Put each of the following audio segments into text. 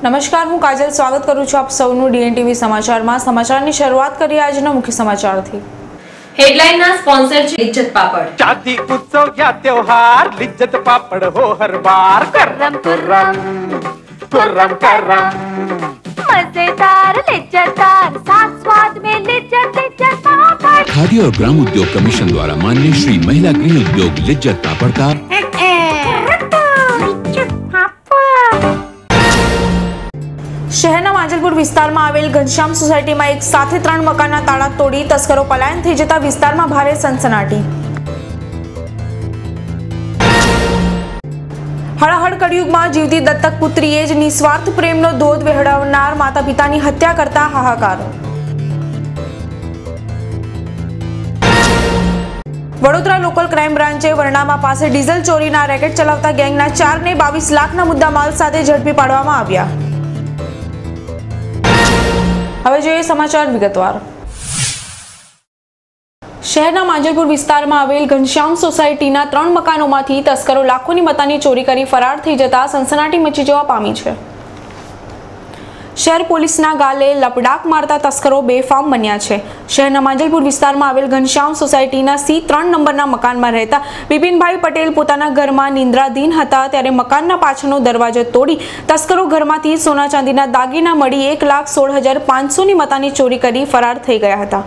નમસ્કાર, હું કાજલ સ્વાગત કરું છું આપ સૌનું ડીએનટીવી સમાચારમાં। સમાચારની શરૂઆત કરીએ આજના મુખ્ય સમાચારથી। हेडलाइन स्पॉन्सर लिज्जत पापड़। शादी उत्सव या त्योहार लिज्जत पापड़ हो हर बार। कर्रम कर्रम कर्रम कर्रम मजेदार लिज्जतदार साथ स्वाद में लिज्जत पापड़। खादी और ग्राम उद्योग कमीशन द्वारा मान्य श्री महिला गृह उद्योग लिज्जत पापड़ का શહેરના માંજલપુર વિસ્તારમાં આવેલ ઘનશ્યામ સોસાયટીમાં એક સાથે 3 મકાનના તાળા તોડી તસ્કરો પલાયન થઈ જતા વિસ્તારમાં ભારે સનસનાટી। હળહળ કળિયુગમાં જીવતી દત્તક પુત્રીએ જ નિસ્વાર્થ પ્રેમનો ધોધ વહેવડાવનાર માતા પિતાની હત્યા કરતા હાહાકાર। વડોદરા લોકલ ક્રાઇમ બ્રાન્ચે વરણામા પાસે ડીઝલ ચોરીના રેકેટ ચલાવતા ગેંગના 4 ને 22 લાખના મુદ્દામાલ સાથે ઝડપી પાડવામાં આવ્યા। હવે જોઈએ સમાચાર વિગતવાર। શહેરના માંજલપુર વિસ્તારમાં આવેલ ઘનશ્યામ સોસાયટીના 3 મકાનોમાંથી તસ્કરો લાખોની મતાની ચોરી કરી ફરાર થઈ જતા સનસનાટી મચી જવા પામી છે। શહેર પોલીસના ગાલે લપડાક મારતા તસ્કરો બેફામ બન્યા છે। શહેરના માંજલપુર વિસ્તારમાં આવેલ ઘનશ્યામ સોસાયટીના C3 નંબરના મકાનમાં રહેતા વિપિનભાઈ પટેલ પોતાના ઘરમાં નિંદ્રાધીન હતા ત્યારે મકાનના પાછળનો દરવાજો તોડી તસ્કરો ઘરમાંથી સોના ચાંદીના દાગીના મળી 1,16,500ની મતાની ચોરી કરી ફરાર થઈ ગયા હતા।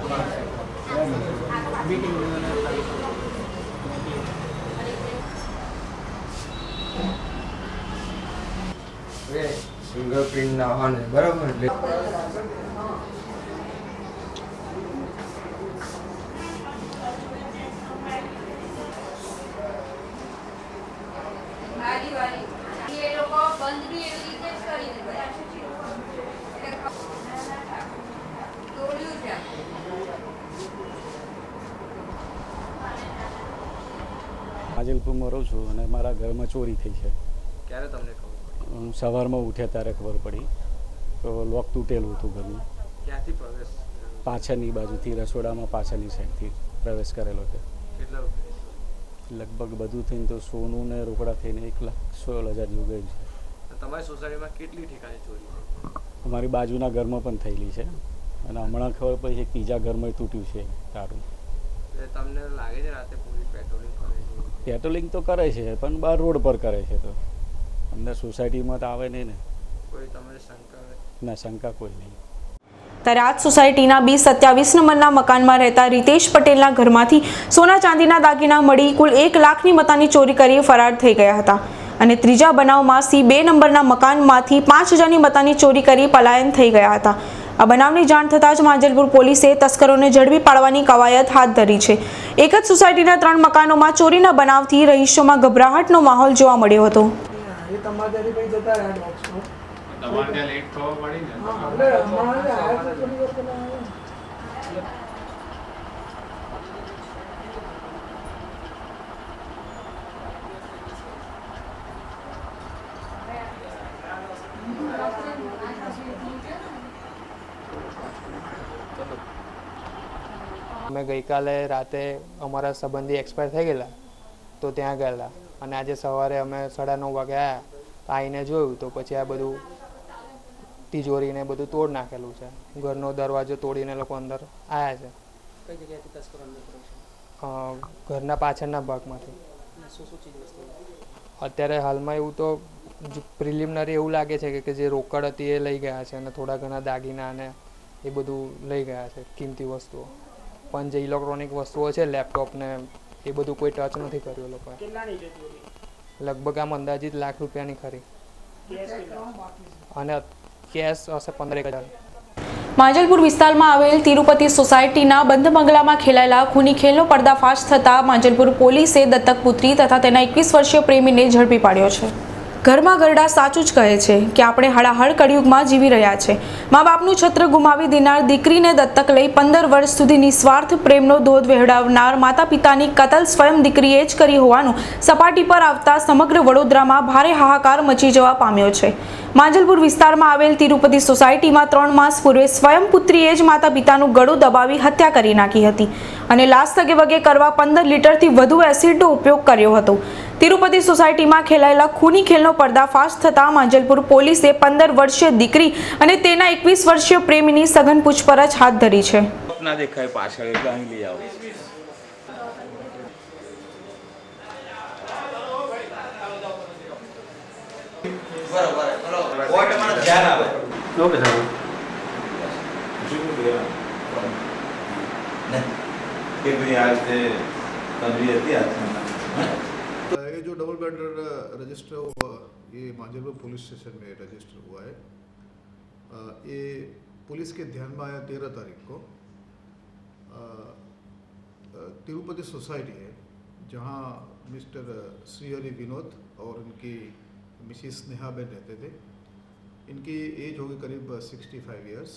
फिंगरप्रिंट ना होने बराबर એટલે ये लोग बंद भी एवी રીતે જ કરી દે તોડ્યું છે। માજલપુરમાં રહું છું અને મારા ઘરમાં ચોરી થઈ છે। ક્યારે તમને ખબર સવારમાં ઉઠ્યા ત્યારે ખબર પડી તો લોક તૂટેલું હતું ઘરનું। ક્યાંથી પ્રવેશ પાછળની બાજુથી રસોડામાં પાછળની સાઈડથી પ્રવેશ કરેલો છે। કેટલા લગભગ બધું થઈને તો સોનું ને રોકડા થઈને 1,16,000 જેવું ગયું છે। તમારી સોસાયટીમાં કેટલી ઠેકાણે ચોરી છે? અમારી બાજુના ઘરમાં પણ થયેલી છે અને હમણાં ખબર પડી છે ત્રીજા ઘરમાં તૂટ્યું છે તારું। તમને લાગે છે રાતે પોલીસ પેટ્રોલિંગ કરે છે? પેટ્રોલિંગ તો કરે છે પણ બહાર રોડ પર કરે છે તો અંદર સોસાયટીમાં તો આવે નહીં ને। કોઈ તમને શંકા ના શંકા કોઈ નહીં। ત્યારે આજ સોસાયટીના B27 નંબરના મકાનમાં રહેતા રીતેશ પટેલના ઘરમાંથી સોના ચાંદીના દાગીના મળી કુલ 1 લાખની મતાની ચોરી કરી ફરાર થઈ ગયા હતા અને ત્રીજા બનાવમાં C2 નંબરના મકાનમાંથી 5,000ની મતાની ચોરી કરી પલાયન થઈ ગયા હતા। આ બનાવની જાણ થતાં જ માંજલપુર પોલીસે તસ્કરોને ઝડપી પાડવાની કવાયત હાથ ધરી છે। એક જ સોસાયટીના 3 મકાનોમાં ચોરીના બનાવથી રહીશોમાં ગભરાટનો માહોલ જોવા મળ્યો હતો। તમારે ત્યાં લેટ થવા પડી ને અમે ગઈકાલે રાતે અમારા સંબંધી એક્સપાયર થઈ ગયેલા તો ત્યાં ગયેલા અને આજે સવારે અમે 9:30 વાગે આવ્યા આવીને જોયું તો પછી આ બધું તિજોરીને બધું તોડ નાખેલું છે। ઘરનો દરવાજો તોડીને લોકો અંદર આવ્યા છે। કઈ જગ્યાએથી તસ્કરો અંદર ઘરના પાછળના ભાગમાંથી। અત્યારે હાલમાં એવું તો પ્રિલિમિનરી એવું લાગે છે કે જે રોકડ હતી એ લઈ ગયા છે અને થોડા ઘણા દાગીના અને એ બધું લઈ ગયા છે કિંમતી વસ્તુઓ પણ જે ઇલેક્ટ્રોનિક વસ્તુઓ છે લેપટોપ ને એ બધું કોઈ ટચ નથી કર્યું લોકોએ। લગભગ આમ અંદાજિત ₹1 લાખ ખરી અને કેશ હશે 15,000। માંજલપુર વિસ્તારમાં આવેલ તિરુપતિ સોસાયટીના બંધ બંગલામાં ખેલાયેલા ખૂની ખેલનો પર્દાફાશ થતા માંજલપુર પોલીસે દત્તક પુત્રી તથા તેના 21 વર્ષીય પ્રેમીને ઝડપી પાડ્યો છે। ઘરમાં ગરડા સાચું જ કહે છે કે આપણે હળાહળ કળિયુગમાં જીવી રહ્યા છે। મા બાપનું છત્ર ગુમાવી દેનાર દીકરીને દત્તક લઈ 15 વર્ષ સુધી નિસ્વાર્થ પ્રેમનો ધોધ વહેવડાવનાર માતા પિતાની કતલ સ્વયં દીકરીએ જ કરી હોવાનું સપાટી પર આવતા સમગ્ર વડોદરામાં ભારે હાહાકાર મચી જવા પામ્યો છે। માંજલપુર વિસ્તારમાં આવેલ તિરુપતિ સોસાયટીમાં 3 માસ પૂર્વે સ્વયં પુત્રીએ જ માતા પિતાનું ગળું દબાવી હત્યા કરી નાખી હતી અને લાશ સગેવગે કરવા 15 લીટરથી વધુ એસિડનો ઉપયોગ કર્યો હતો। તિરુપતિ સોસાયટીમાં ખેલાયેલા ખૂની ખેલનો પર્દાફાશ થતાં માંજલપુર પોલીસે 15 વર્ષીય દીકરી અને તેના 21 વર્ષીય પ્રેમીની સઘન પૂછપરછ હાથ ધરી છે. ના દેખાય પાછળ એટલે અહીં લઈ આવો. ये जो डबल मर्डर रजिस्टर हुआ ये मांजलपुर पुलिस स्टेशन में रजिस्टर हुआ है. ये पुलिस के ध्यान में आया 13 तारीख को. तिरुपति सोसाइटी है जहाँ मिस्टर श्रीहरि विनोद और उनकी मिसिस स्नेहाबेन रहते थे. इनकी एज होगी करीब 65 ईयर्स.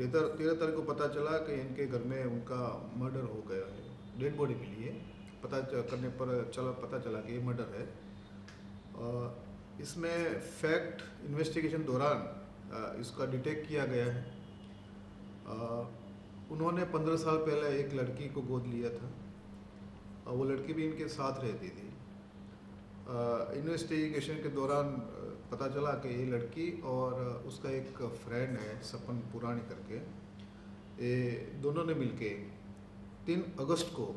13 तारीख को पता चला कि इनके घर में उनका मर्डर हो गया है. डेड बॉडी मिली है. पता चला कि ये मर्डर है. इसमें फैक्ट इन्वेस्टिगेशन दौरान इसका डिटेक्ट किया गया है. उन्होंने 15 साल पहले एक लड़की को गोद लिया था. वो लड़की भी इनके साथ रहती थी. इन्वेस्टिगेशन के दौरान पता चला कि ये लड़की और उसका एक फ्रेंड है सपन पुरानी करके, ये दोनों ने मिलके 3 अगस्त को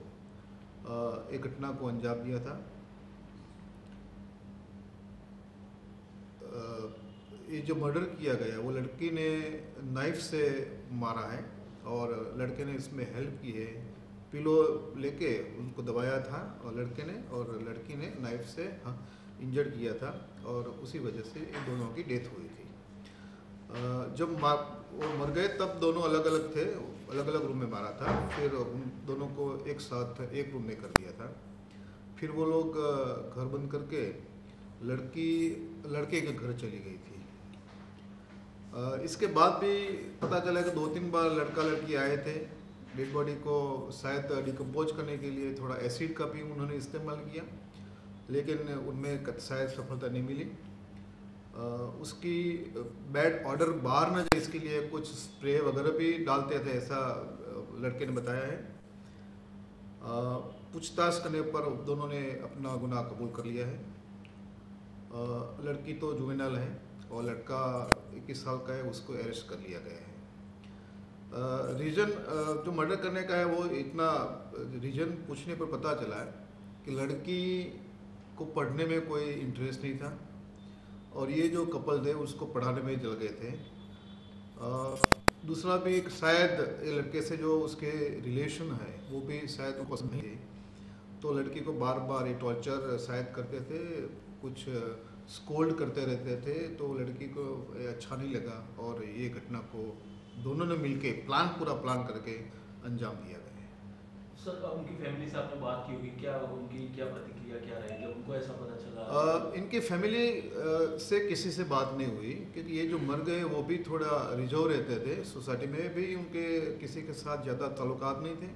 एक घटना को अंजाम दिया था. ये जो मर्डर किया गया वो लड़की ने नाइफ से मारा है और लड़के ने इसमें हेल्प की है. पिलो लेके उनको दबाया था और लड़के ने, और लड़की ने नाइफ से इंजर्ड किया था और उसी वजह से इन दोनों की डेथ हुई थी. जब वो मर गए तब दोनों अलग अलग थे, अलग अलग रूम में मारा था. फिर उन दोनों को एक साथ एक रूम में कर दिया था. फिर वो लोग घर बंद करके लड़के के घर चली गई थी. इसके बाद भी पता चला कि 2-3 बार लड़का लड़की आए थे. डेड बॉडी को शायद डिकम्पोज करने के लिए थोड़ा एसिड का भी उन्होंने इस्तेमाल किया, लेकिन उनमें शायद सफलता नहीं मिली. उसकी बैड ऑर्डर बाहर न जाए इसके लिए कुछ स्प्रे वगैरह भी डालते थे, ऐसा लड़के ने बताया है. पूछताछ करने पर दोनों ने अपना गुनाह कबूल कर लिया है. लड़की तो जुवेनाइल है और लड़का 21 साल का है, उसको अरेस्ट कर लिया गया है. रीजन जो मर्डर करने का है वो इतना रीजन पूछने पर पता चला है कि लड़की को पढ़ने में कोई इंटरेस्ट नहीं था और ये जो कपल थे उसको पढ़ाने में जल गए थे. दूसरा भी शायद ये लड़के से जो उसके रिलेशन है वो भी शायद उनको पसंद नहीं थे, तो लड़की को बार बार ये टॉर्चर शायद करते थे, कुछ स्कोल्ड करते रहते थे, तो लड़की को अच्छा नहीं लगा और ये घटना को दोनों ने मिलके पूरा प्लान करके अंजाम दिया गया है. सर उनकी फैमिली से आपने बात की होगी, क्या उनकी क्या प्रतिक्रिया क्या रही जब उनको ऐसा पता चला? इनकी फैमिली से किसी से बात नहीं हुई क्योंकि ये जो मर गए वो भी थोड़ा रिजर्व रहते थे. सोसाइटी में भी उनके किसी के साथ ज़्यादा ताल्लुकात नहीं थे.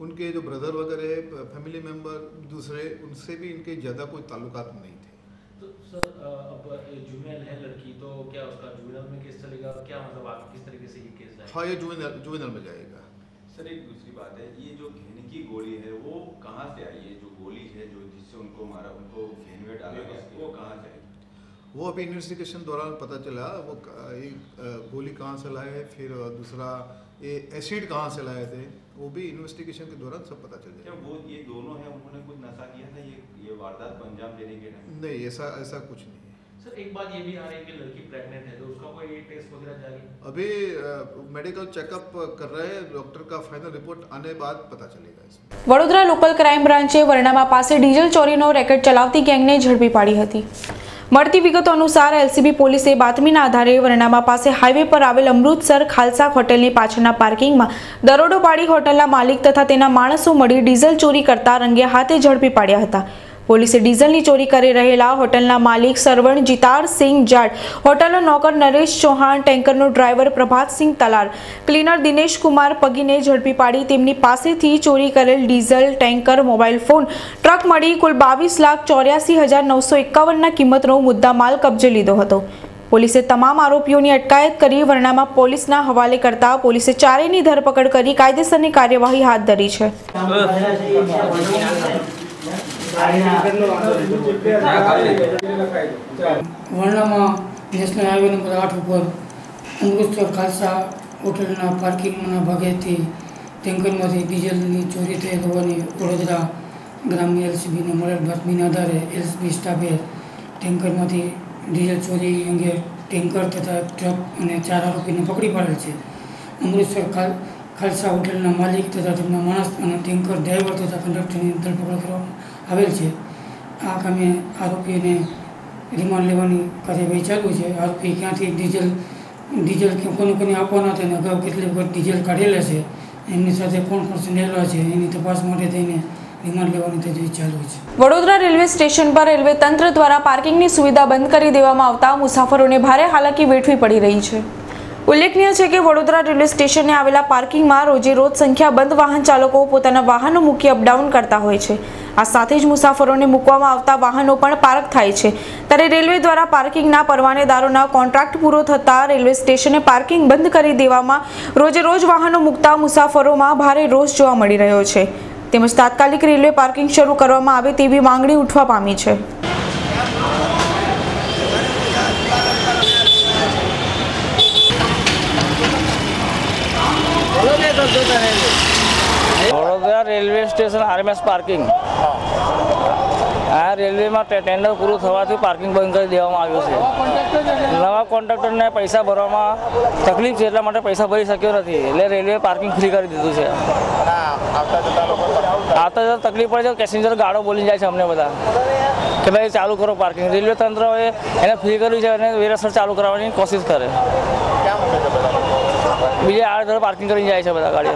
उनके जो ब्रदर वगैरह फैमिली मेम्बर दूसरे, उनसे भी इनके ज़्यादा कोई ताल्लुकात नहीं थे. तो सर अब जुवेनाइल है लड़की, तो क्या उसका जुवेनाइल में केस चलेगा? क्या मतलब आगे किस तरीके से ये केस जाएगा? हाँ, ये जुवेनाइल में जाएगा. सर एक दूसरी बात है, ये जो घेने की गोली है वो कहाँ से आई है? जो गोली है जो जिससे उनको मारा, उनको घेन में डाला गया, वो कहाँ से आई? वो अभी इन्वेस्टिगेशन दौरान पता चला. वो गोली कहाँ से लाए, फिर दूसरा ये एसिड कहाँ से लाए थे, वो भी इन्वेस्टिगेशन के दौरान सब पता चल जाएगा. वो ये दोनों हैं, उन्होंने कुछ नशा किया था ये वारदात को अंजाम देने के टाइम? नहीं, ऐसा कुछ नहीं है. सर एक बात ये भी आ रही है कि लड़की प्रेग्नेंट है, तो उसका कोई टेस्ट वगैरह जारी? अभी मेडिकल चेकअप कर रहे हैं. डॉक्टर का फाइनल रिपोर्ट आने बाद पता चलेगा इसमें. વડોદરા લોકલ ક્રાઇમ બ્રાન્ચે વર્ણામા પાસે ડીઝલ ચોરીનો રેકેટ ચલાવતી ગેંગને ઝડપી પાડી હતી. મળતી વિગતો અનુસાર એલસીબી પોલીસે બાતમીના આધારે વર્ણામા પાસે હાઈવે પર આવેલ અમૃતસર ખાલસા હોટેલની પાછળના પાર્કિંગમાં દરોડો પાડી હોટલના માલિક તથા તેના માણસો મળી ડીઝલ ચોરી કરતા રંગે હાથે ઝડપી પાડ્યા હતા. પોલીસે ડીઝલની ચોરી કરી રહેલા હોટલના માલિક સરવણ જીતાર સિંહ જાટ, હોટલનો નોકર નરેશ ચૌહાણ, ટેન્કરનો ડ્રાઈવર પ્રભાત સિંહ તલાર, ક્લીનર દિનેશ કુમાર પગીને ઝડપી પાડી તેમની પાસેથી ચોરી કરેલ diesel, tanker, mobile phone, truck મળી કુલ 22,84,951ના કિંમતનો મુદ્દામાલ કબજે લીધો હતો. પોલીસે તમામ આરોપીઓની અટકાયત કરી વર્ણામા પોલીસના હવાલે કરતા પોલીસે ચારેયની ધરપકડ કરી કાયદેસરની કાર્યવાહી હાથ ધરી છે. વર્ણામાં નેશનલ હાઈવે નંબર 8 ઉપર અમૃતસર ખાલસા હોટલના પાર્કિંગના ભાગેથી ટેન્કરમાંથી ડીઝલની ચોરી થયેલ હોવાની વડોદરા ગ્રામ્ય એલસીબીને મળેલ બાતમીના આધારે એલસીબી સ્ટાફે ટેન્કરમાંથી ડીઝલ ચોરી અંગે ટેન્કર તથા ટ્રક અને 4 આરોપીને પકડી પાડેલ છે. અમૃતસર ખાલસા હોટલના માલિક તથા તેમના માણસ અને ટેન્કર ડ્રાઈવર તથા કંડક્ટરની ધરપકડ કરવામાં આવેલ છે. આ કામે આરોપીને રિમાન્ડ લેવાની કાર્યવાહી ચાલુ છે. આરોપી ક્યાંથી ડીઝલ કોને આપવાના હતા અને અગાઉ કેટલી વખત ડીઝલ કાઢેલા છે, એમની સાથે કોણ કોણ સંડેલા છે, એની તપાસ માટે થઈને રિમાન્ડ લેવાની તજવીજ ચાલુ છે. વડોદરા રેલવે સ્ટેશન પર રેલવે તંત્ર દ્વારા પાર્કિંગની સુવિધા બંધ કરી દેવામાં આવતા મુસાફરોને ભારે હાલાકી વેઠવી પડી રહી છે. ઉલ્લેખનીય છે કે વડોદરા રેલવે સ્ટેશને આવેલા પાર્કિંગમાં રોજે રોજ સંખ્યાબંધ વાહન ચાલકો પોતાના વાહનો મૂકી અપડાઉન કરતા હોય છે. આ સાથે જ મુસાફરોને મૂકવામાં આવતા વાહનો પણ પાર્ક થાય છે. ત્યારે રેલવે દ્વારા પાર્કિંગના પરવાનેદારોના કોન્ટ્રાક્ટ પૂરો થતાં રેલવે સ્ટેશને પાર્કિંગ બંધ કરી દેવામાં રોજે રોજ વાહનો મૂકતા મુસાફરોમાં ભારે રોષ જોવા મળી રહ્યો છે. તેમજ તાત્કાલિક રેલવે પાર્કિંગ શરૂ કરવામાં આવે તેવી માંગણી ઉઠવા પામી છે. Vadodara railway station RMS parking આ રેલવેમાં ટેન્ડર પૂરું થવાથી પાર્કિંગ બંધ કરી દેવામાં આવ્યું છે. નવા કોન્ટ્રાક્ટરને પૈસા ભરવામાં તકલીફ છે, એટલા માટે પૈસા ભરી શક્યો નથી, એટલે રેલવે પાર્કિંગ ફ્રી કરી દીધું છે. આવતા જતા તકલીફ પડે છે, પેસેન્જર ગાડો બોલી જાય છે અમને બધા કે ભાઈ ચાલુ કરો પાર્કિંગ. રેલવે તંત્ર એને ફ્રી કર્યું છે અને વેરસર ચાલુ કરાવવાની કોશિશ કરે. બીજે આડધડ પાર્કિંગ કરીને જાય છે બધા ગાડીઓ.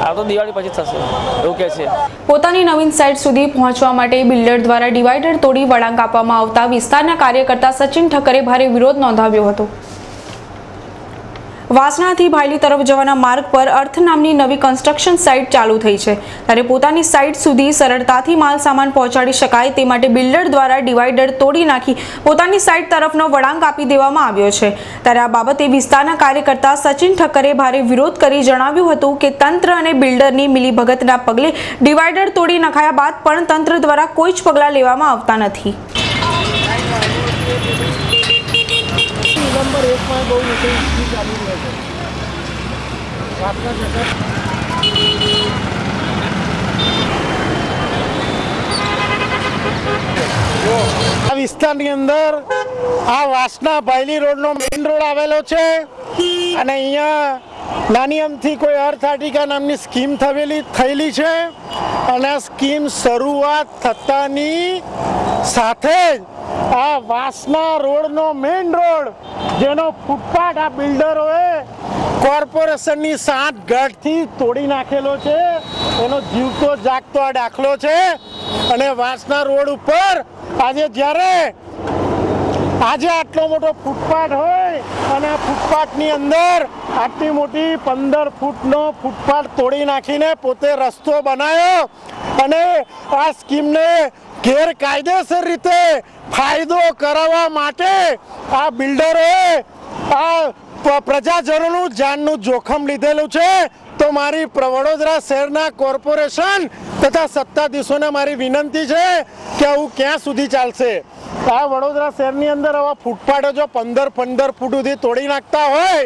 આ તો દિવાળી પછી થશે એવું કહે છે. પોતાની નવીન સાઇટ સુધી પહોંચવા માટે બિલ્ડર દ્વારા ડિવાઈડર તોડી વળાંક આપવામાં આવતા વિસ્તારના કાર્યકર્તા સચિન ઠક્કરે ભારે વિરોધ નોંધાવ્યો હતો. વાસણાથી ભાયલી તરફ જવાના માર્ગ પર અર્થ નામની નવી કન્સ્ટ્રક્શન સાઇટ ચાલુ થઈ છે. ત્યારે પોતાની સાઇટ સુધી સરળતાથી માલ સામાન પહોંચાડી શકાય તે માટે બિલ્ડર દ્વારા ડિવાઈડર તોડી નાખી પોતાની સાઇટ તરફનો વળાંક આપી દેવામાં આવ્યો છે. ત્યારે આ બાબતે વિસ્તારના કાર્યકર્તા સચિન ઠક્કરે ભારે વિરોધ કરી જણાવ્યું હતું કે તંત્ર અને બિલ્ડરની મિલીભગતના પગલે ડિવાઈડર તોડી નખાયા બાદ પણ તંત્ર દ્વારા કોઈ જ પગલાં લેવામાં આવતા નથી. નંબર 1 માં બહુ મોટી ચાલુ રહે છે. આ વિસ્તારની અંદર આ વાસણા ભાયલી રોડનો મેઇન રોડ આવેલો છે અને અહીંયા નાની અમથી કોઈ અર્થાટિકા નામની સ્કીમ થયેલી છે અને આ સ્કીમ શરૂઆત થતાની સાથે જ આ વાસણા રોડનો મેઇન રોડ જેનો ફૂટપાથ આ બિલ્ડરોએ કોર્પોરેશનની સાંઠગાંઠથી તોડી નાખેલો છે, એનો જીવતો જાગતો આ દાખલો છે. અને વાસણા રોડ ઉપર આજે આટલો મોટો ફૂટપાથ હોય અને આ ફૂટપાથની અંદર આટલી મોટી 15 ફૂટનો ફૂટપાથ તોડી નાખીને પોતે રસ્તો બનાવ્યો અને આ સ્કીમને ગેરકાયદેસર રીતે ફાયદો કરાવવા માટે આ બિલ્ડરોએ આ પ્રજાજનોનું જાનનું જોખમ લીધેલું છે. તો મારી વડોદરા શહેરના કોર્પોરેશન તથા સત્તાધીશોને મારી વિનંતી છે કે આવું ક્યાં સુધી ચાલશે. આ વડોદરા શહેરની અંદર આવા ફૂટપાથો જો 15 ફૂટ સુધી તોડી નાખતા હોય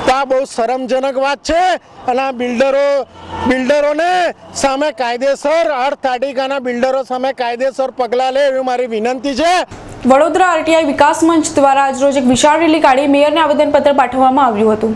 તો આ બહુ શરમજનક વાત છે. અને આ બિલ્ડરોને સામે કાયદેસર અર્થાટિકાના બિલ્ડરો સામે કાયદેસર પગલાં લે એવી મારી વિનંતી છે. વડોદરા આરટીઆઈ વિકાસ મંચ દ્વારા આજરોજ એક વિશાળ રેલી કાઢી મેયરને આવેદનપત્ર પાઠવવામાં આવ્યું હતું.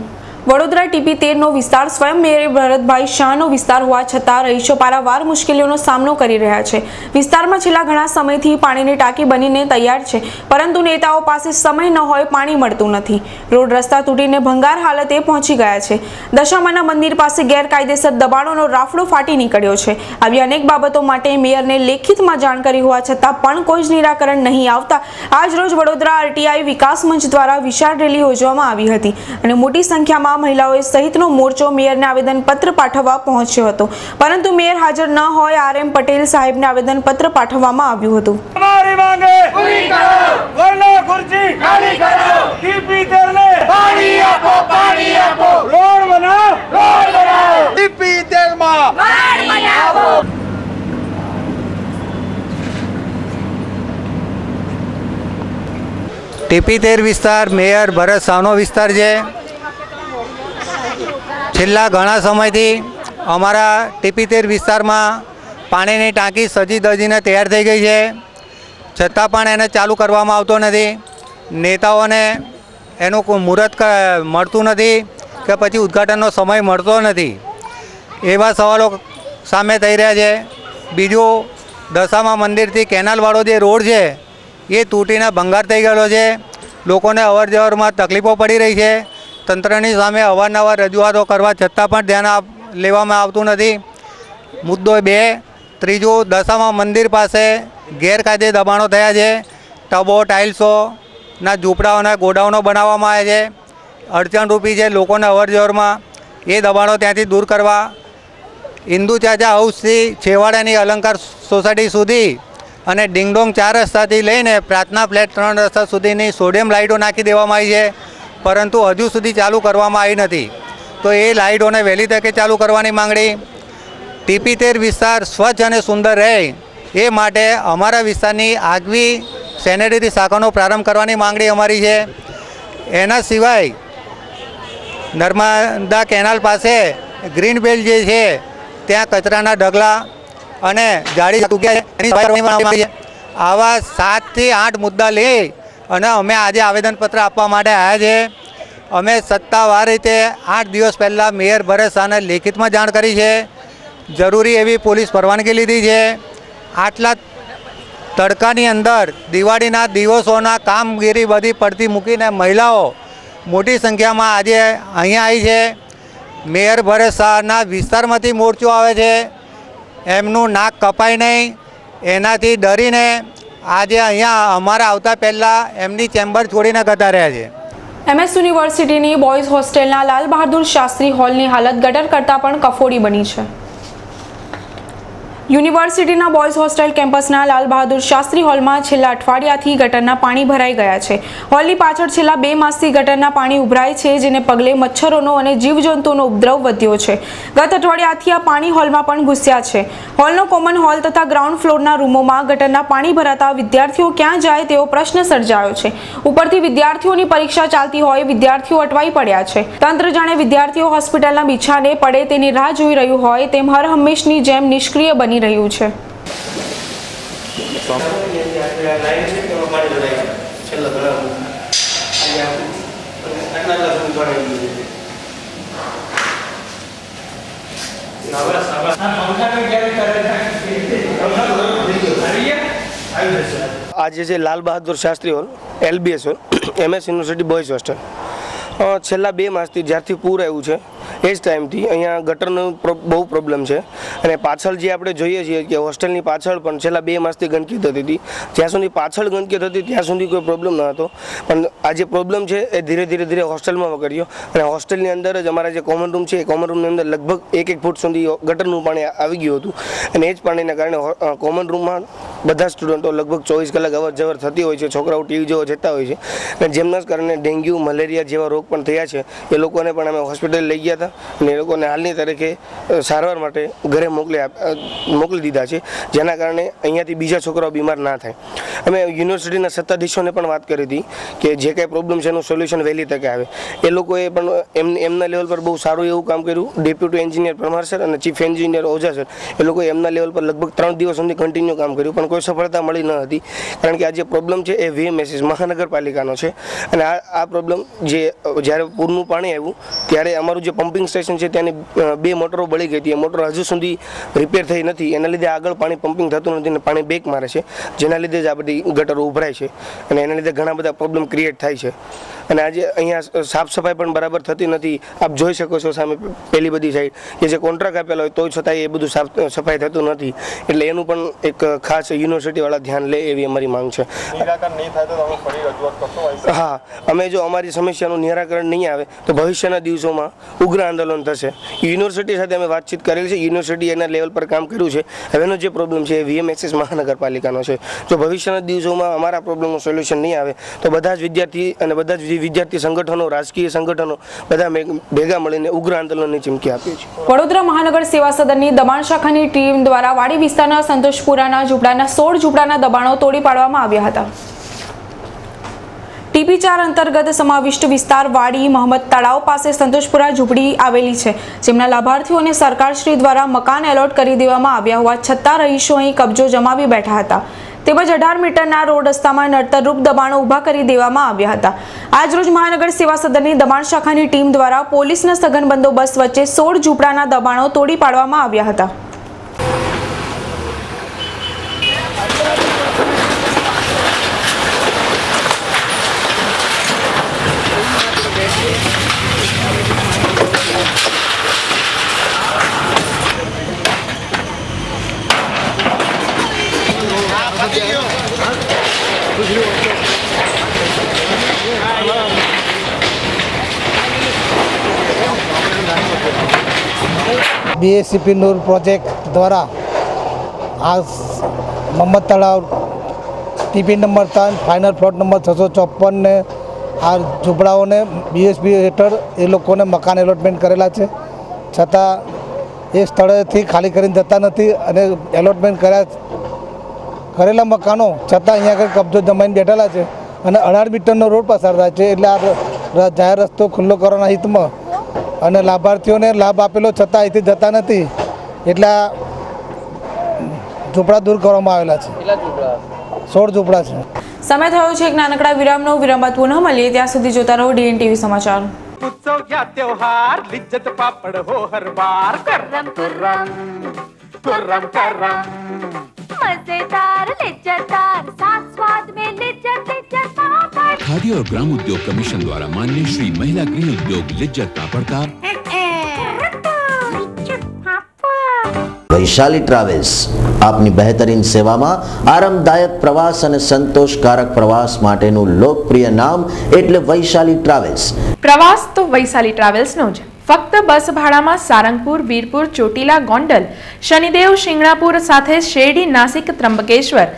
વડોદરા TP13નો વિસ્તાર સ્વયં મેયર ભરતભાઈ શાહનો વિસ્તાર હોવા છતાં રહીશો પારાવાર મુશ્કેલીઓનો સામનો કરી રહ્યા છે. વિસ્તારમાં છેલ્લા ઘણા સમયથી પાણીની ટાંકી બનીને તૈયાર છે, પરંતુ નેતાઓ પાસે સમય ન હોય પાણી મળતું નથી. રોડ રસ્તા તૂટીને ભંગાર હાલતે પહોંચી ગયા છે. દશામાના મંદિર પાસે ગેરકાયદેસર દબાણોનો રાફડો ફાટી નીકળ્યો છે. આવી અનેક બાબતો માટે મેયરને લેખિતમાં જાણ કરી હોવા છતાં પણ કોઈ જ નિરાકરણ નહીં આવતા આજરોજ વડોદરા આરટીઆઈ વિકાસ મંચ દ્વારા વિશાળ રેલી યોજવામાં આવી હતી અને મોટી સંખ્યામાં મહિલાઓએ સહિતનો મોરચો મેયરને આવેદનપત્ર પાઠવવા પહોંચ્યો હતો, પરંતુ મેયર હાજર ન હોય RM પટેલ સાહેબને આવેદનપત્ર પાઠવવામાં આવ્યું હતું. અમારી માંગે પૂરી કરો, વરનો ખુરશી ખાલી કરો, TP13 પાણી આપો, પાણી આપો, રોડ બનાવો, TP13 માં રોડ બનાવો. ટીપી-13 વિસ્તાર મેયર ભરત શાહનો વિસ્તાર છે. છેલ્લા ઘણા સમયથી અમારા ટીપી-13 વિસ્તારમાં પાણીની ટાંકી સજી ધજીને તૈયાર થઈ ગઈ છે, છતાં પણ એને ચાલુ કરવામાં આવતો નથી. નેતાઓને એનું કોઈ મુહૂર્ત મળતું નથી કે પછી ઉદ્ઘાટનનો સમય મળતો નથી. એવા સવાલો સામે થઈ રહ્યા છે. બીજું, દશામા મંદિરથી કેનાલવાળો જે રોડ છે એ તૂટીને ભંગાર થઈ ગયેલો છે. લોકોને અવર જવરમાં તકલીફો પડી રહી છે. તંત્રની સામે અવારનવાર રજૂઆતો કરવા છતાં પણ ધ્યાન લેવામાં આવતું નથી. મુદ્દો 2. ત્રીજું, દશામા મંદિર પાસે ગેરકાયદે દબાણો થયા છે. ટબો ટાઇલ્સોના ઝૂંપડાઓના ગોડાઉનો બનાવવામાં આવ્યા છે. અડચણરૂપી છે લોકોને અવર જવરમાં. એ દબાણો ત્યાંથી દૂર કરવા. હિન્દુ ચાચા હાઉસથી છેવાડાની અલંકાર સોસાયટી સુધી અને ડિંગડોંગ 4 રસ્તાથી લઈને પ્રાર્થના ફ્લેટ 3 રસ્તા સુધીની સોડિયમ લાઇટો નાખી દેવામાં આવી છે, પરંતુ હજુ સુધી ચાલુ કરવામાં આવી નથી. તો એ લાઇટોને વહેલી તકે ચાલુ કરવાની માંગણી. ટીપી-13 વિસ્તાર સ્વચ્છ અને સુંદર રહે એ માટે અમારા વિસ્તારની આગવી સેનેટરી શાખાનો પ્રારંભ કરવાની માંગણી અમારી છે. એના સિવાય નર્મદા કેનાલ પાસે ગ્રીન બેલ્ટ જે છે ત્યાં કચરાના ઢગલા અને જાડી જગ્યાએ આવા 7 થી 8 મુદ્દા લઈ અને અમે આજે આવેદનપત્ર આપવા માટે આવ્યા છે. અમે સત્તાવાર રીતે 8 દિવસ પહેલાં મેયર ભરત શાહને લેખિતમાં જાણ કરી છે. જરૂરી એવી પોલીસ પરવાનગી લીધી છે. આટલા તડકાની અંદર દિવાળીના દિવસોના કામગીરી બધી પડતી મૂકીને મહિલાઓ મોટી સંખ્યામાં આજે અહીંયા આવી છે. મેયર ભરત શાહના વિસ્તારમાંથી મોરચો આવે છે. એમનું નાક કપાય નહીં એનાથી ડરીને આજે અહીંયા અમારા આવતા પહેલાં એમની ચેમ્બર છોડીને જતા રહ્યા છે. MS યુનિવર્સિટીની બોયઝ હોસ્ટેલના લાલ બહાદુર શાસ્ત્રી હોલની હાલત ગટર કરતાં પણ કફોડી બની છે. યુનિવર્સિટીના બોયઝ હોસ્ટેલ કેમ્પસના લાલ બહાદુર શાસ્ત્રી હોલમાં છેલ્લા અઠવાડિયાથી ગટરના પાણી ભરાઈ ગયા છે. હોલની પાછળ છેલ્લા 2 માસથી ગટરના પાણી ઉભરાય છે, જેને પગલે મચ્છરોનો અને જીવજંતુઓનો ઉપદ્રવ વધ્યો છે. ગત અઠવાડિયાથી આ પાણી હોલમાં પણ ઘૂસ્યા છે. હોલનો કોમન હોલ તથા ગ્રાઉન્ડ ફ્લોરના રૂમોમાં ગટરના પાણી ભરાતા વિદ્યાર્થીઓ ક્યાં જાય તેવો પ્રશ્ન સર્જાયો છે. ઉપરથી વિદ્યાર્થીઓની પરીક્ષા ચાલતી હોય વિદ્યાર્થીઓ અટવાઈ પડ્યા છે. તંત્ર જાણે વિદ્યાર્થીઓ હોસ્પિટલના બિછાને પડે તેની રાહ જોઈ રહ્યું હોય તેમ હર હંમેશની જેમ નિષ્ક્રિય બની રહ્યું છે. આજે છે લાલ બહાદુર શાસ્ત્રી હોલ, LBS હોલ, MS યુનિવર્સિટી બોયઝ હોસ્ટેલ. છેલ્લા 2 માસથી જ્યારથી પૂર આવ્યું છે એ જ ટાઈમથી અહીંયા ગટરનો બહુ પ્રોબ્લેમ છે. અને પાછળ જે આપણે જોઈએ છીએ કે હોસ્ટેલની પાછળ પણ છેલ્લા 2 માસથી ગંદકી થતી હતી. જ્યાં સુધી પાછળ ગંદકી થતી ત્યાં સુધી કોઈ પ્રોબ્લેમ ન હતો, પણ આ જે પ્રોબ્લેમ છે એ ધીરે ધીરે હોસ્ટેલમાં વકર્યો. અને હોસ્ટેલની અંદર જ અમારા જે કોમન રૂમ છે એ કોમન રૂમની અંદર લગભગ 1 ફૂટ સુધી ગટરનું પાણી આવી ગયું હતું. અને એ જ પાણીના કારણે કોમન રૂમમાં બધા સ્ટુડન્ટો લગભગ 24 કલાક અવર જવર થતી હોય છે. છોકરાઓ ટીવી જોવા જતા હોય છે. અને જેમના કારણે ડેન્ગ્યુ, મલેરિયા જેવા રોગ પણ થયા છે. એ લોકોને પણ અમે હોસ્પિટલ લઈ ગયા હતા અને એ લોકોને હાલની તારીખે સારવાર માટે ઘરે મોકલી દીધા છે, જેના કારણે અહીંયાથી બીજા છોકરાઓ બીમાર ના થાય. અમે યુનિવર્સિટીના સત્તાધીશોને પણ વાત કરી હતી કે જે કાંઈ પ્રોબ્લેમ છે એનું સોલ્યુશન વહેલી તકે આવે. એ લોકોએ પણ એમના લેવલ પર બહુ સારું એવું કામ કર્યું. ડેપ્યુટી એન્જિનિયર પરમાર સર અને ચીફ એન્જિનિયર ઓઝા સર એ લોકોએ એમના લેવલ પર લગભગ 3 દિવસ સુધી કન્ટિન્યુ કામ કર્યું, પણ કોઈ સફળતા મળી ન હતી. કારણ કે આ જે પ્રોબ્લેમ છે એ VMSS મહાનગરપાલિકાનો છે. અને આ પ્રોબ્લેમ જ્યારે પૂરનું પાણી આવ્યું ત્યારે અમારું જે પમ્પિંગ સ્ટેશન છે ત્યાંની 2 મોટરો બળી ગઈ હતી. એ મોટર હજુ સુધી રિપેર થઈ નથી. એના લીધે આગળ પાણી પમ્પિંગ થતું નથી અને પાણી બેક મારે છે, જેના લીધે જ આ બધી ગટરો ઉભરાય છે અને એના લીધે ઘણા બધા પ્રોબ્લેમ ક્રિએટ થાય છે. અને આજે અહીંયા સાફ સફાઈ પણ બરાબર થતી નથી. આપ જોઈ શકો છો સામે પેલી બધી સાઈડ કે જે કોન્ટ્રાક્ટ આપેલો હોય તોય છતાંય એ બધું સાફ સફાઈ થતું નથી. એટલે એનું પણ એક ખાસ યુનિવર્સિટીવાળા ધ્યાન લે એવી અમારી માંગ છે. હા, અમે જો અમારી સમસ્યાનું નિરાકરણ નહીં આવે તો ભવિષ્યના દિવસોમાં ઉગ્ર આંદોલન થશે. યુનિવર્સિટી સાથે અમે વાતચીત કરેલી છે. યુનિવર્સિટી એના લેવલ પર કામ કર્યું છે. હવેનો જે પ્રોબ્લેમ છે એ VMSS મહાનગરપાલિકાનો છે. જો ભવિષ્યના દિવસોમાં અમારા પ્રોબ્લેમનું સોલ્યુશન નહીં આવે તો બધા જ વિદ્યાર્થી અને બધા જ વિદ્યાર્થી સંગઠનો, રાજકીય સંગઠનો બધા ભેગા મળીને ઉગ્ર આંદોલનની ચીમકી આપી છે. વડોદરા મહાનગર સેવા સદનની દબાણ શાખાની ટીમ દ્વારા વાડી વિસ્તારના સંતોષપુરાના ઝૂંપડાના 16 ઝૂંપડાના દબાણો તોડી પાડવામાં આવ્યા હતા. TP4 અંતર્ગત સમાવિષ્ટ વિસ્તાર વાડી મહંમદ તળાવ પાસે સંતોષપુરા ઝૂંપડી આવેલી છે, જેમના લાભાર્થીઓને સરકારશ્રી દ્વારા મકાન એલોટ કરી દેવામાં આવ્યા હોવા છતાં રહીશો અહીં કબજો જમાવી બેઠા હતા. તેમજ 18 મીટરના રોડ રસ્તામાં નડતરરૂપ દબાણો ઊભા કરી દેવામાં આવ્યા હતા. આજરોજ મહાનગર સેવા સદનની દબાણ શાખાની ટીમ દ્વારા પોલીસના સઘન બંદોબસ્ત વચ્ચે 16 ઝૂંપડાના દબાણો તોડી પાડવામાં આવ્યા હતા. BACP નૂર પ્રોજેક્ટ દ્વારા આ મહંમદ તળાવ TP number 3 final plot number 654 ને આ ઝૂંપડાઓને BSP હેઠળ એ લોકોને મકાન એલોટમેન્ટ કરેલા છે, છતાં એ સ્થળેથી ખાલી કરીને જતા નથી અને એલોટમેન્ટ કરેલા મકાનો છતાં અહીંયા આગળ કબજો જમાઈને બેઠેલા છે અને 18 મીટરનો રોડ પસાર થાય છે. એટલે આ જાહેર રસ્તો ખુલ્લો કરવાના હિતમાં અને લાભાર્થીઓને લાભ આપેલો છતાં અહીંથી જતા નથી, એટલે ઝૂંપડા દૂર કરવામાં આવેલા છે. 16 ઝૂંપડા છે. સમય થયો છે એક નાનકડા વિરામનો. વિરામ બાદ પુનઃ મળીએ, ત્યાં સુધી જોતા રહો DNTV સમાચાર. उत्सव या त्योहार लिज्जत पापड़ हो हर बार कर्रम कर्रम कर्रम कर्रम मजेदार लिज्जतदार साथ स्वाद में लिज्जत लिज्जत पापड़. खादी और ग्राम उद्योग कमीशन द्वारा माननीय श्री महिला गृह उद्योग लिज्जत पापड़ का वैशाली ट्रैवल्स આપની બહેતરીન સેવામાં આરામદાયક પ્રવાસ અને સંતોષકારક પ્રવાસ માટેનું લોકપ્રિય નામ એટલે વૈશાલી ટ્રાવેલ્સ. પ્રવાસ તો વૈશાલી ટ્રાવેલ્સનો જ. ફક્ત બસ ભાડામાં સારંગપુર, વીરપુર, ચોટીલા, ગોંડલ, શનિદેવ, શિંગણાપુર સાથે શેરડી, નાસિક, ત્રંબકેશ્વર,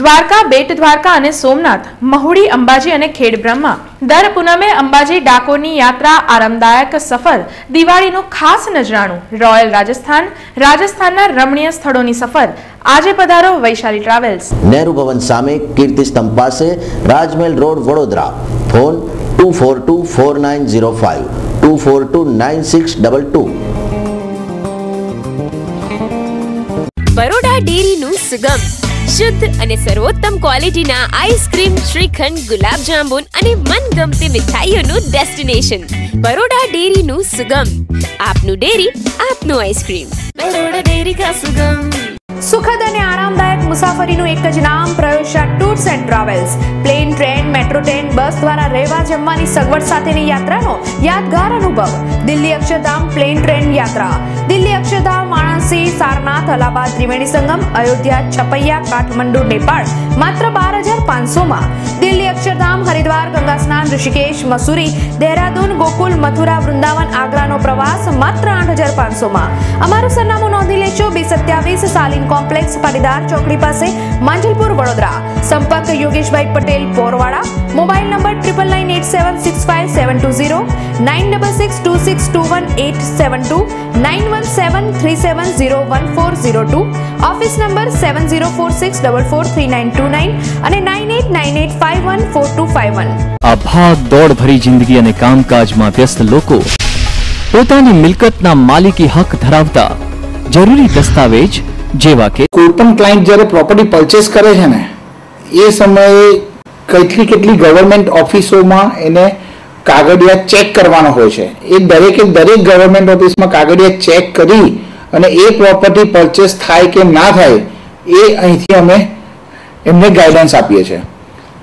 દ્વારકા, બેટ દ્વારકા અને સોમનાથ, મહુડી, અંબાજી અને ખેડબ્રહ્મા. દર પૂનમે અંબાજી ડાકોરની યાત્રા, આરામદાયક સફર, દિવાળીનું ખાસ નજરાણું, રોયલ રાજસ્થાન, રાજસ્થાનના રમણીય સ્થળોની સફર. આજે પધારો વૈશાલી ટ્રાવેલ્સ. નેહરુ ભવન સામે, કીર્તિ સ્તંભ પાસે, રાજમહેલ રોડ, વડોદરા. ફોન 24249052 242962. બરોડા ડેરીનું સુગમ, શુદ્ધ અને સર્વોત્તમ ક્વોલિટીના આઈસ્ક્રીમ, શ્રીખંડ, ગુલાબ જાંબુન અને મનગમતી મીઠાઈઓનું ડેસ્ટિનેશન. બરોડા ડેરીનું સુગમ, આપનું ડેરી, આપનું આઈસ્ક્રીમ. બરોડા ડેરી કા સુગમ. સુખદ અને આરામદાયક મુસાફરીનું એક જ નામ, Prayosha tours and travels. Plane, train, metro train, bus દ્વારા રહેવા જમવાની સગવડ સાથેની યાત્રાનો યાદગાર અનુભવ. દિલ્હી અક્ષરધામ પ્લેન ટ્રેન યાત્રા. દિલ્હી અક્ષરધામ, વારાણસી, સારનાથ, અલ્હાબાદ, ત્રિવેણી સંગમ, અયોધ્યા, છપૈયા, કાઠમંડુ, નેપાળ માત્ર 12,500 દિલ્હી અક્ષરધામ, હરિદ્વાર, ગંગા સ્નાન, ઋષિકેશ, મસૂરી, દેહરાદૂન, ગોકુલ, મથુરા, વૃંદાવન આગ્રાનો પ્રવાસ માત્ર 8,500 અમારું સરનામું નોંધી લેશો. 227 સાલિન કોમ્પ્લેક્સ, પાટીદાર ચોકડી પાસે, માંજલપુર, વડોદરા. સંપર્ક Yogeshbhai Patel, Porwada. Mobile number 9996575720 9662621872 9173701402. Office number 7046443929 અને 9898514251. આ ભાગ દોડ ભરી જિંદગી અને કામકાજમાં વ્યસ્ત લોકો પોતાની મિલકતના માલિકી હક ધરાવતા જરૂરી દસ્તાવેજ જેવા કે કોઈ પણ ક્લાયન્ટ જ્યારે પ્રોપર્ટી પરચેસ કરે છે ને એ સમયે કેટલી ગવર્મેન્ટ ઓફિસોમાં એને કાગળિયા ચેક કરવાનો હોય છે. એ દરેક ગવર્મેન્ટ ઓફિસમાં કાગળિયા ચેક કરી અને એ પ્રોપર્ટી પરચેસ થાય કે ના થાય એ અહીંથી અમે એમને ગાઈડન્સ આપીએ છીએ.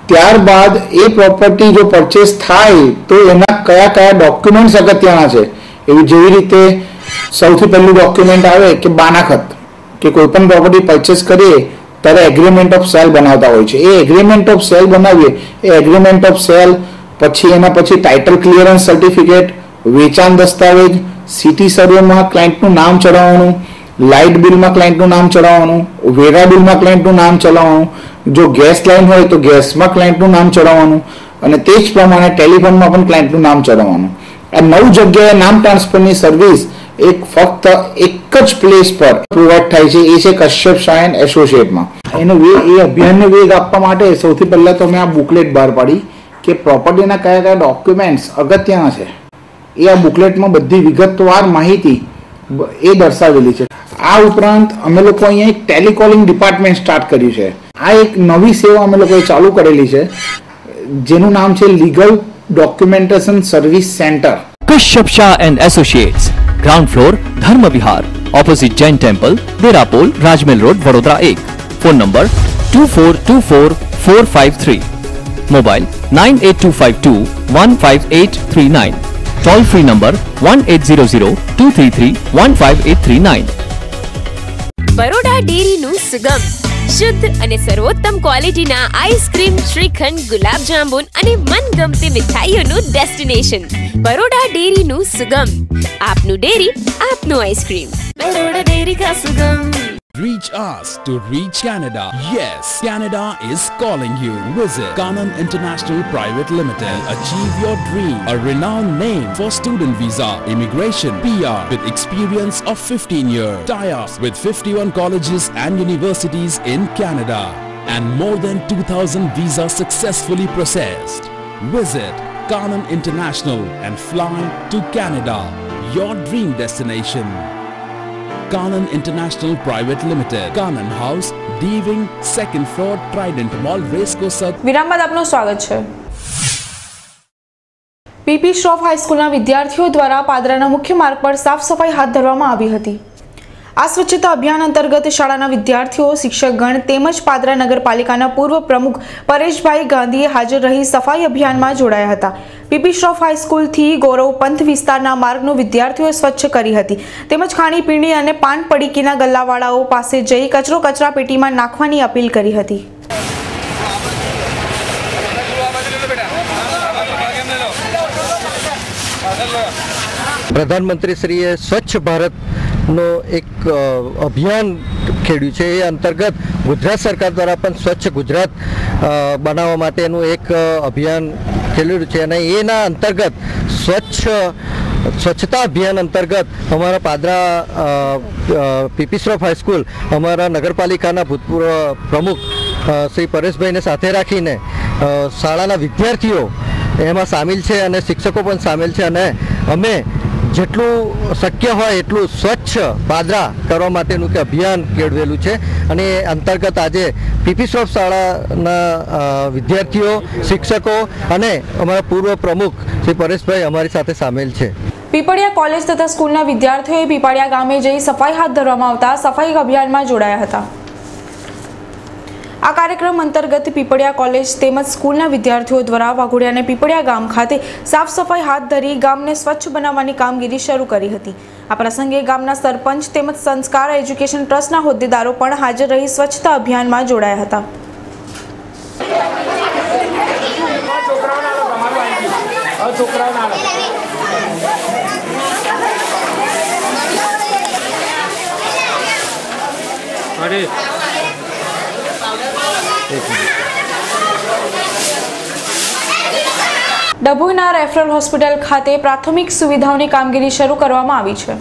ત્યારબાદ એ પ્રોપર્ટી જો પરચેસ થાય તો એના કયા ડોક્યુમેન્ટ્સ અગત્યના છે, એવી જેવી રીતે સૌથી પહેલું ડોક્યુમેન્ટ આવે કે બાનાખત, કે કોઈ પણ પ્રોપર્ટી પરચેસ કરીએ ત્યારે એગ્રીમેન્ટ ઓફ સેલ બનાવતા હોય છે. એ એગ્રીમેન્ટ ઓફ સેલ બનાવીએ, એ એગ્રીમેન્ટ ઓફ સેલ પછી એના પછી ટાઇટલ ક્લિયરન્સ સર્ટિફિકેટ, વેચાણ દસ્તાવેજ, સિટી સર્વેમાં ક્લાયન્ટનું નામ ચડાવવાનું, લાઇટ બિલમાં ક્લાયન્ટનું નામ ચડાવવાનું, વેરા બિલમાં ક્લાયન્ટનું નામ ચડાવવાનું, જો ગેસ લાઇન હોય તો ગેસમાં ક્લાયન્ટનું નામ ચડાવવાનું અને તે જ પ્રમાણે ટેલિફોનમાં પણ ક્લાયન્ટનું નામ ચડાવવાનું. આ 9 જગ્યાએ નામ ટ્રાન્સફરની સર્વિસ ફક્ત એક જ પ્લેસ પર પ્રોવાઈડ થાય છે, એ છે કશ્યપ શાહ એસોસિએટમાં. એ અભિયાનને વેગ આપવા માટે સૌથી પહેલા તો અમે આ બુકલેટ બહાર પાડી કે પ્રોપર્ટીના કયા કયા ડોક્યુમેન્ટ્સ અગત્યના છે એ આ બુકલેટમાં બધી વિગતવાર માહિતી એ દર્શાવેલી છે. આ ઉપરાંત અમે લોકો અહીંયા એક ટેલિકોલિંગ ડિપાર્ટમેન્ટ સ્ટાર્ટ કર્યું છે. આ એક નવી સેવા અમે લોકોએ ચાલુ કરેલી છે જેનું નામ છે legal documentation service centre. Kashyap Shah and Associates, ground floor, Dharma Vihar, opposite Jain Temple, Derapol, Rajmel Road, Vadodara 1. Phone number 24244553. Mobile 98252 15839. Toll free number 1800-233-15839. Baroda ડેરીનું સુગમ શુદ્ધ અને સર્વોત્તમ ક્વોલિટીના આઈસ્ક્રીમ, શ્રીખંડ, ગુલાબ જાંબુન અને મનગમતી મીઠાઈઓનું ડેસ્ટિનેશન. બરોડા ડેરીનું સુગમ, આપનું ડેરી આપનું આઈસ્ક્રીમ. બરોડા ડેરી કા સુગમ. Reach us to reach Canada. Yes, Canada is calling you. Visit Kanan International Private Limited. Achieve your dream. A renowned name for student visa, immigration, PR with experience of 15 years. Tie-ups with 51 colleges and universities in Canada. And more than 2,000 visas successfully processed. Visit Kanan International and fly to Canada. Your dream destination. Kanan International Private Limited, Kanan House, Deeving, 2nd floor, Trident Mall, Racecourse. વિરામ બાદ આપનું સ્વાગત છે. PP Shroff હાઈસ્કૂલના વિદ્યાર્થીઓ દ્વારા પાદરાના મુખ્ય માર્ગ પર સાફ સફાઈ હાથ ધરવામાં આવી હતી. આ સ્વચ્છતા અભિયાન અંતર્ગત શાળાના વિદ્યાર્થીઓ, શિક્ષકગણ તેમજ પાદરા નગરપાલિકાના પૂર્વ પ્રમુખ પરેશભાઈ ગાંધીએ હાજર રહી સફાઈ અભિયાનમાં જોડાયા હતા. પીપી શ્રોફ હાઈસ્કૂલથી ગૌરવ પંથ વિસ્તારના માર્ગનો વિદ્યાર્થીઓએ સ્વચ્છ કરી હતી. તેમજ ખાણીપીણી અને પાન પડીકીના ગલ્લાવાળાઓ પાસે જઈ કચરો કચરા પેટીમાં નાખવાની અપીલ કરી હતી. પ્રધાનમંત્રીશ્રીએ સ્વચ્છ ભારતનો એક અભિયાન ખેડ્યું છે. એ અંતર્ગત ગુજરાત સરકાર દ્વારા પણ સ્વચ્છ ગુજરાત બનાવવા માટેનું એક અભિયાન ખેડ્યું છે અને એના અંતર્ગત સ્વચ્છતા અભિયાન અંતર્ગત અમારા પાદરા પીપી શ્રોફ હાઈસ્કૂલ અમારા નગરપાલિકાના ભૂતપૂર્વ પ્રમુખ શ્રી પરેશભાઈને સાથે રાખીને શાળાના વિદ્યાર્થીઓ એમાં સામેલ છે અને શિક્ષકો પણ સામેલ છે અને અમે જેટલું શક્ય હોય એટલું સ્વચ્છ પાદરા કરવા માટેનું કે અભિયાન કેળવેલું છે અને એ અંતર્ગત આજે પીપી શ્રોફ શાળાના વિદ્યાર્થીઓ, શિક્ષકો અને અમારા પૂર્વ પ્રમુખ શ્રી પરેશભાઈ અમારી સાથે સામેલ છે. પીપળિયા કોલેજ તથા સ્કૂલના વિદ્યાર્થીઓએ પીપળિયા ગામે જઈ સફાઈ હાથ ધરવામાં આવતા સફાઈ અભિયાનમાં જોડાયા હતા. આ કાર્યક્રમ અંતર્ગત પીપળિયા કોલેજ તેમજ સ્કૂલના વિદ્યાર્થીઓ દ્વારા વાઘોડિયા અને પીપળિયા ગામ ખાતે સાફ સફાઈ હાથ ધરી ગામને સ્વચ્છ બનાવવાની કામગીરી શરૂ કરી હતી. આ પ્રસંગે ગામના સરપંચ તેમજ સંસ્કાર એજ્યુકેશન ટ્રસ્ટના હોદ્દેદારો પણ હાજર રહી સ્વચ્છતા અભિયાનમાં જોડાયા હતા. ડભોઈના રેફરલ હોસ્પિટલ ખાતે પ્રાથમિક સુવિધાઓની કામગીરી શરૂ કરવામાં આવી છે.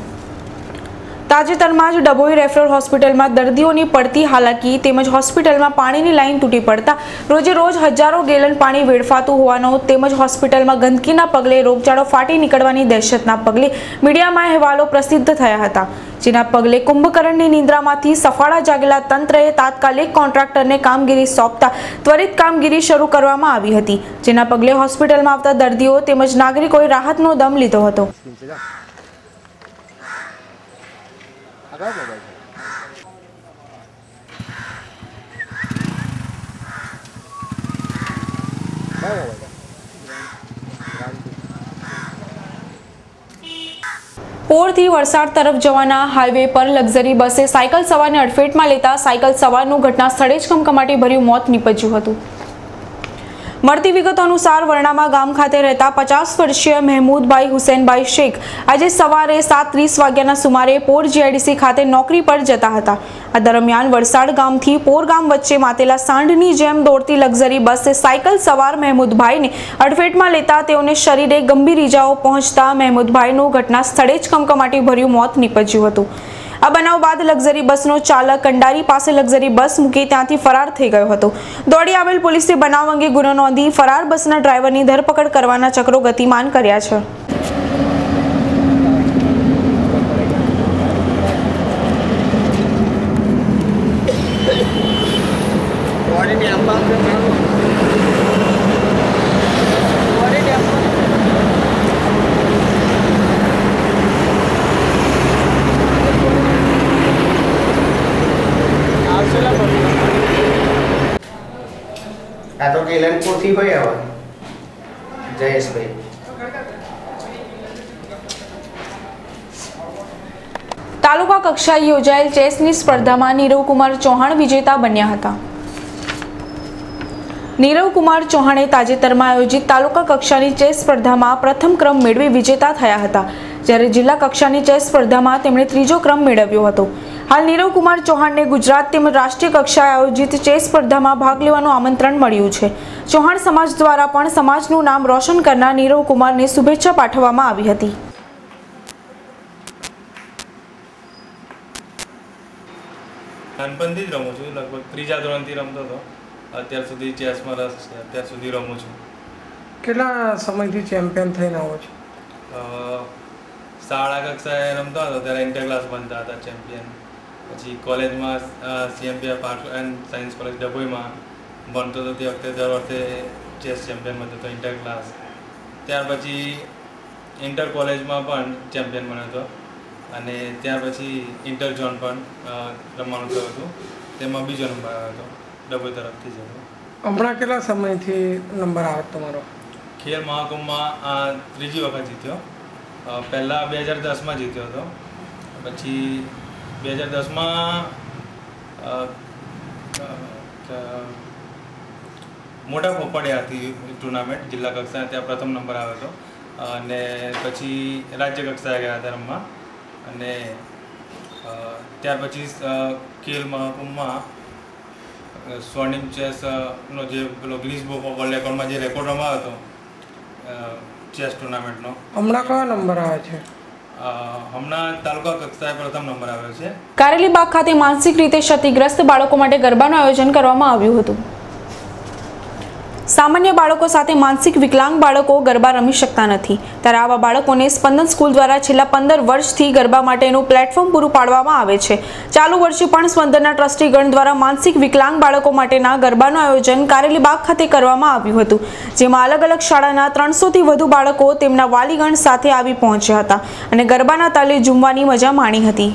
તાજેતરમાં જ ડભોઈ રેફરલ હોસ્પિટલમાં દર્દીઓની પડતી હાલાકી તેમજ હોસ્પિટલમાં પાણીની લાઈન તૂટી પડતા રોજે રોજ હજારો ગેલન પાણી વેડફાતું હોવાનો તેમજ હોસ્પિટલમાં ગંદકીના પગલે રોગચાળો ફાટી નીકળવાની દહેશતના પગલે મીડિયામાં અહેવાલો પ્રસિદ્ધ થયા હતા. જેના પગલે કુંભકર્ણની નિંદ્રામાંથી સફાળા જાગેલા તંત્રએ તાત્કાલિક કોન્ટ્રાક્ટરને કામગીરી સોંપતા ત્વરિત કામગીરી શરૂ કરવામાં આવી હતી. જેના પગલે હોસ્પિટલમાં આવતા દર્દીઓ તેમજ નાગરિકોએ રાહતનો દમ લીધો હતો. પોરથી વલસાડ તરફ જવાના હાઈવે પર લક્ઝરી બસે સાયકલ સવારને અડફેટમાં લેતા સાયકલ સવારનું ઘટના સ્થળે જ કમકમાટી ભર્યું મોત નીપજ્યું હતું. મળતી વિગતો અનુસાર વરણામા ગામ ખાતે રહેતા 50 વર્ષીય મહેમૂદભાઈ હુસેનભાઈ શેખ આજે સવારે 7:30 વાગ્યાના સુમારે પોર જીઆઈડીસી ખાતે નોકરી પર જતા હતા. આ દરમિયાન વલસાડ ગામથી પોર ગામ વચ્ચે માતેલા સાંઢની જેમ દોડતી લક્ઝરી બસે સાયકલ સવાર મહેમૂદભાઈને અડફેટમાં લેતા તેઓને શરીરે ગંભીર ઈજાઓ પહોંચતા મહેમૂદભાઈનું ઘટના સ્થળે જ કમકમાટી ભર્યું મોત નીપજ્યું હતું. આ બનાવ બાદ લક્ઝરી બસનો ચાલક કંડારી પાસે લક્ઝરી બસ મૂકી ત્યાંથી ફરાર થઈ ગયો હતો. દોડી આવેલ પોલીસે બનાવ અંગે ગુનો નોંધી ફરાર બસના ડ્રાઈવરની ધરપકડ કરવાના ચક્રો ગતિમાન કર્યા છે. આ તો કેલનપુરથી ભાઈ આવે જયેશભાઈ. તાલુકા કક્ષાએ યોજાયેલ ચેસની સ્પર્ધામાં નીરવ કુમાર ચૌહાણ વિજેતા બન્યા હતા. નીરવ કુમાર ચૌહાણે તાજેતરમાં આયોજિત તાલુકા કક્ષાની ચેસ સ્પર્ધામાં પ્રથમ ક્રમ મેળવી વિજેતા થયા હતા, જ્યારે જિલ્લા કક્ષાની ચેસ સ્પર્ધામાં તેમણે ત્રીજો ક્રમ મેળવ્યો હતો. હાલ નીરવ કુમાર ચૌહાણને ગુજરાત તેમજ રાષ્ટ્રીય કક્ષાએ આયોજિત ચેસ સ્પર્ધામાં ભાગ લેવાનું આમંત્રણ મળ્યું છે. ચૌહાણ સમાજ દ્વારા પણ સમાજનું નામ રોશન કરનાર નીરવ કુમારને શુભેચ્છા પાઠવવામાં આવી હતી. નાનપણથી જ રમું છું, લગભગ ત્રીજા ધોરણથી રમતો હતો. અત્યાર સુધી ચેસમાં રસ છે, અત્યાર સુધી રમું છું. કેટલા સમયથી ચેમ્પિયન થઈને આવો છો? શાળા કક્ષાએ રમતો હતો ત્યારે ઇન્ટર ક્લાસ બનતા હતા ચેમ્પિયન. પછી કોલેજમાં CMPF arts and science college ડભોઈમાં ભણતો હતો તે વખતે દર વર્ષે ચેસ ચેમ્પિયન બનતો હતો ઇન્ટર ક્લાસ. ત્યાર પછી ઇન્ટર કોલેજમાં પણ ચેમ્પિયન બન્યો હતો અને ત્યાર પછી ઇન્ટર ઝોન પણ રમવાનું થયું હતું, તેમાં બીજો નંબર આવ્યો હતો ડભોઈ તરફથી જ હતો. હમણાં કેટલા સમયથી નંબર આવે તમારો? ખેલ મહાકુંભમાં ત્રીજી વખત જીત્યો. પહેલાં 2010માં જીત્યો હતો, પછી 2010માં મોટા પોપડિયાથી ટુર્નામેન્ટ જિલ્લા કક્ષાએ ત્યાં પ્રથમ નંબર આવ્યો હતો અને પછી રાજ્ય કક્ષાએ ગયા હતા રમવા અને ત્યાર પછી ખેલ મહાકુંભમાં સ્વર્ણિમ ચેસનો જે પેલો ગિનિસ બુક ઓફ વર્લ્ડ રેકોર્ડમાં જે રેકોર્ડ રમાયો હતો ચેસ ટુર્નામેન્ટનો, હમણાં કયો નંબર આવે છે? હમણાં તાલુકા કક્ષાએ પ્રથમ નંબર આવ્યો છે. કારેલીબાગ ખાતે માનસિક રીતે ક્ષતિગ્રસ્ત બાળકો માટે ગરબાનું આયોજન કરવામાં આવ્યું હતું. સામાન્ય બાળકો સાથે માનસિક વિકલાંગ બાળકો ગરબા રમી શકતા નથી, ત્યારે આવા બાળકોને સ્પંદન સ્કૂલ દ્વારા છેલ્લા 15 વર્ષથી ગરબા માટેનું પ્લેટફોર્મ પૂરું પાડવામાં આવે છે. ચાલુ વર્ષે પણ સ્પંદનના ટ્રસ્ટીગણ દ્વારા માનસિક વિકલાંગ બાળકો માટેના ગરબાનું આયોજન કારેલીબાગ ખાતે કરવામાં આવ્યું હતું, જેમાં અલગ અલગ શાળાના 300થી વધુ બાળકો તેમના વાલીગણ સાથે આવી પહોંચ્યા હતા અને ગરબાના તાલે ઝૂમવાની મજા માણી હતી.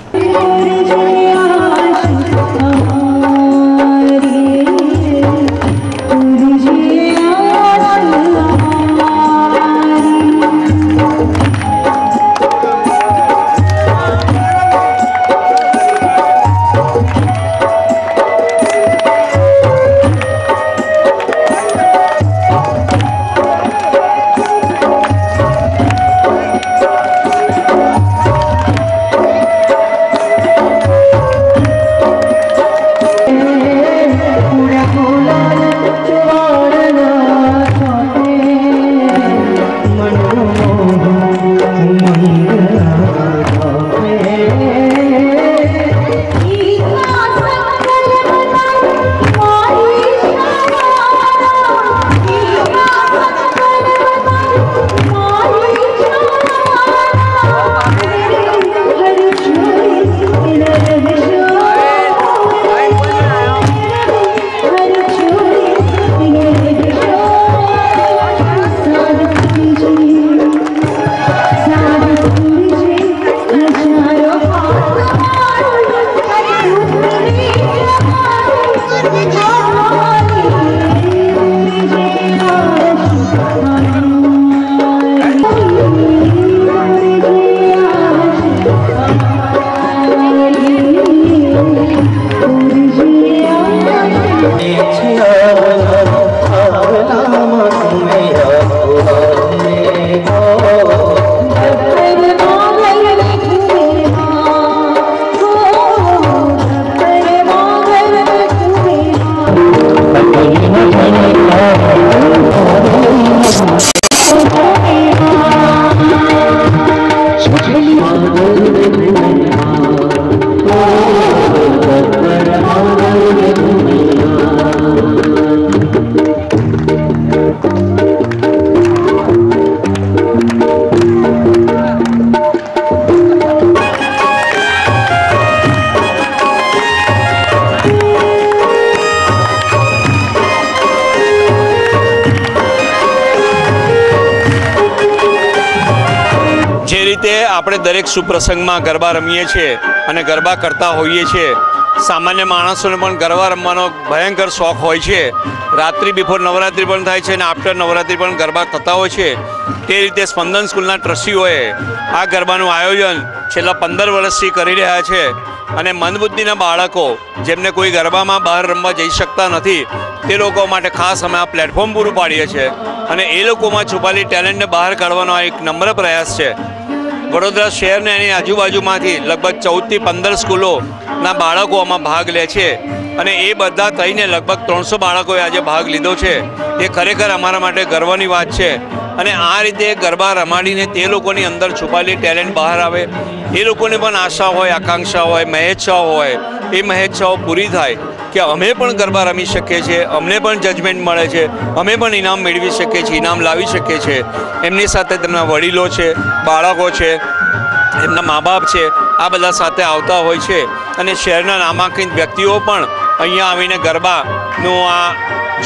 આપણે દરેક સુપ્રસંગમાં ગરબા રમીએ છીએ અને ગરબા કરતા હોઈએ છીએ. સામાન્ય માણસોને પણ ગરબા રમવાનો ભયંકર શોખ હોય છે. રાત્રિ બિફોર નવરાત્રિ પણ થાય છે અને આફ્ટર નવરાત્રિ પણ ગરબા થતા હોય છે. તે રીતે સ્પંદન સ્કૂલના ટ્રસ્ટીઓએ આ ગરબાનું આયોજન છેલ્લા 15 વર્ષથી કરી રહ્યા છે અને મંદબુદ્ધિના બાળકો જેમને કોઈ ગરબામાં બહાર રમવા જઈ શકતા નથી તે લોકો માટે ખાસ અમે આ પ્લેટફોર્મ પૂરું પાડીએ છીએ અને એ લોકોમાં છુપાયેલી ટેલેન્ટને બહાર કાઢવાનો આ એક નમ્ર પ્રયાસ છે. વડોદરા શહેરને એની આજુબાજુમાંથી લગભગ 14 થી 15 સ્કૂલોના બાળકો આમાં ભાગ લે છે અને એ બધા થઈને લગભગ 300 બાળકોએ આજે ભાગ લીધો છે. એ ખરેખર અમારા માટે ગર્વની વાત છે અને આ રીતે ગરબા રમાડીને તે લોકોની અંદર છુપાયેલી ટેલેન્ટ બહાર આવે. એ લોકોને પણ આશા હોય, આકાંક્ષા હોય, મહેચ્છાઓ હોય. એ મહેચ્છાઓ પૂરી થાય કે અમે પણ ગરબા રમી શકીએ છીએ, અમને પણ જજમેન્ટ મળે છે, અમે પણ ઇનામ મેળવી શકીએ છીએ, ઇનામ લાવી શકીએ છીએ. એમની સાથે તેમના વડીલો છે, બાળકો છે, એમના મા બાપ છે, આ બધા સાથે આવતા હોય છે અને શહેરના નામાંકિત વ્યક્તિઓ પણ અહીંયા આવીને ગરબાનું આ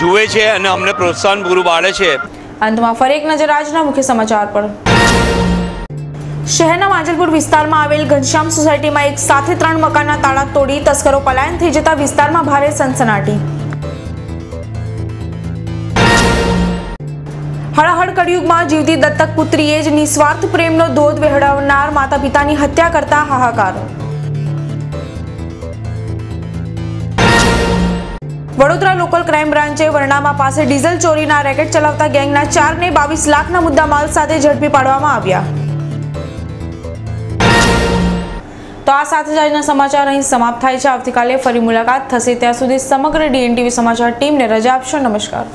જુએ છે અને અમને પ્રોત્સાહન પૂરું પાડે છે. અંતમાં ફરી એક નજર આજના મુખ્ય સમાચાર પર. શહેરના માંજલપુર વિસ્તારમાં આવેલ ઘનશ્યામ સોસાયટીમાં એક સાથે 3 મકાનના તાળા તોડી તસ્કરો પલાયન થઈ જતા વિસ્તારમાં ભારે સનસનાટી. હળહળ કળિયુગમાં જીવતી દત્તક પુત્રીએ જ નિસ્વાર્થ પ્રેમનો ધોધ વહેવડાવનાર માતા પિતાની હત્યા કરતા હાહાકાર. વડોદરા લોકલ ક્રાઇમ બ્રાન્ચે વરણામા પાસે ડીઝલ ચોરીના રેકેટ ચલાવતા ગેંગના 4 ને 22 લાખના મુદ્દામાલ સાથે ઝડપી પાડવામાં આવ્યા. તો આ સાથે જ આજના સમાચાર અહીં સમાપ્ત થાય છે. આવતીકાલે ફરી મુલાકાત થશે. ત્યાં સુધી સમગ્ર DNTV સમાચાર ટીમને રજા આપશો. નમસ્કાર.